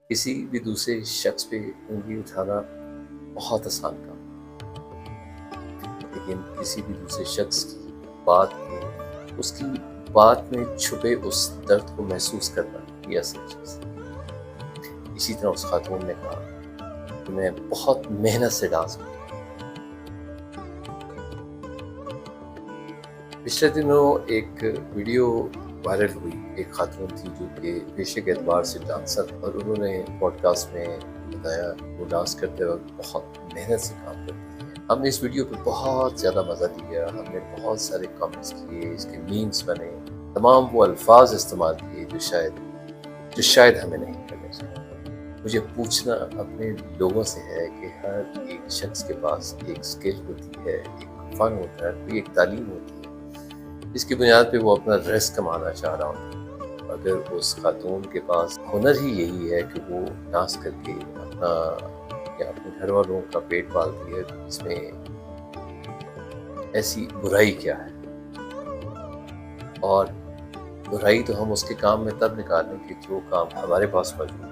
किसी भी दूसरे शख्स पे उंगली उठाना बहुत आसान काम, लेकिन किसी भी दूसरे शख्स की बात को, उसकी बात में छुपे उस दर्द को महसूस करना ये असल चीज़ है। इसी तरह उस खातून ने कहा कि मैं बहुत मेहनत से डांस करती हूँ। पिछले दिनों एक वीडियो वायरल हुई। एक खातून थी जो कि पेशे के एतबार से डांसर, और उन्होंने पॉडकास्ट में बताया वो डांस करते वक्त बहुत मेहनत से काम करती है। हमने इस वीडियो पे बहुत ज़्यादा मज़ा लिया, हमने बहुत सारे कमेंट्स किए, इसके मीम्स बने, तमाम वो अल्फाज इस्तेमाल किए जो शायद हमें नहीं करने चाहिए। मुझे पूछना अपने लोगों से है कि हर एक शख्स के पास एक स्किल होती है, एक फ़न होता है, कोई एक तालीम होती है जिसकी बुनियाद पे वो अपना रिस्क कमाना चाह रहा हूँ। अगर उस खातून के पास हुनर ही यही है कि वो डांस करके अपना या अपने घर वालों का पेट पालती है, तो इसमें ऐसी बुराई क्या है? और बुराई तो हम उसके काम में तब निकालें कि जो काम हमारे पास मौजूद है,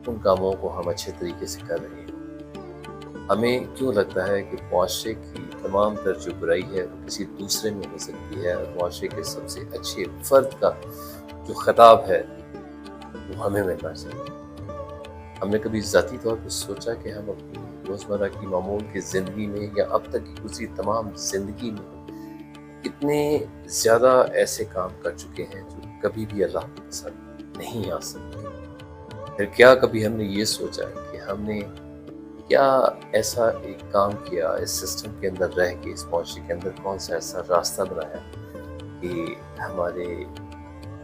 उन कामों को हम अच्छे तरीके से कर रहे हैं। हमें क्यों लगता है कि मुआशरे की तमाम तर जो बुराई है वो किसी दूसरे में हो सकती है, और मुआशरे के सबसे अच्छे फर्द का जो खिताब है वो हमें मिलना चाहिए। हमने कभी ज़ाती तौर पर सोचा कि हम अपनी रोज़मर्रा की मामूल की ज़िंदगी में या अब तक की गुज़री तमाम ज़िंदगी में कितने ज़्यादा ऐसे काम कर चुके हैं जो कभी भी अल्लाह को पसंद नहीं आ सकते? फिर क्या कभी हमने ये सोचा है कि हमने क्या ऐसा एक काम किया, इस सिस्टम के अंदर रह के, इस मुआशरे के अंदर कौन सा ऐसा रास्ता बनाया कि हमारे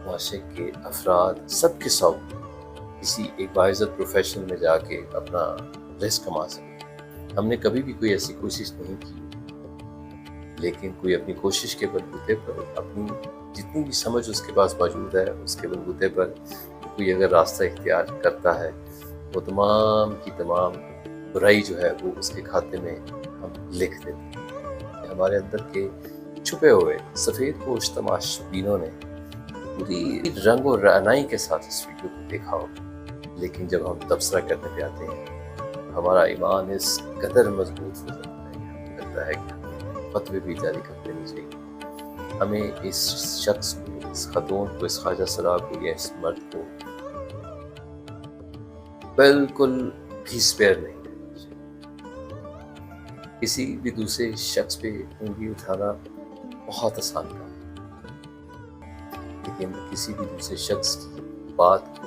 मुआशरे के अफराद सब के सब किसी एक बाइज़्ज़त प्रोफेशन में जाके अपना रिस्क कमा सकें? हमने कभी भी कोई ऐसी कोशिश नहीं की, लेकिन कोई अपनी कोशिश के बलबूते पर, अपनी जितनी भी समझ उसके पास मौजूद है उसके बलबूते पर कोई अगर रास्ता इख्तियार करता है, वो तमाम की तमाम बुराई जो है वो उसके खाते में हम लिख देते हैं। हमारे अंदर के छुपे हुए सफ़ेद पोश तमाशबीनों ने पूरी रंग और रनाई के साथ इस वीडियो को देखा होगा, लेकिन जब हम तबसरा करने पे आते हैं हमारा ईमान इस कदर मजबूत हो जाता है कि हमें लगता है कि हमें फतवे भी जारी कर देने चाहिए। हमें इस शख्स को, इस खातून को, इस ख्वाजा सरा को या इस मर्द को बिल्कुल भी स्पेयर नहीं। किसी भी दूसरे शख्स पे उंगली उठाना बहुत आसान काम, लेकिन किसी भी दूसरे शख्स की बात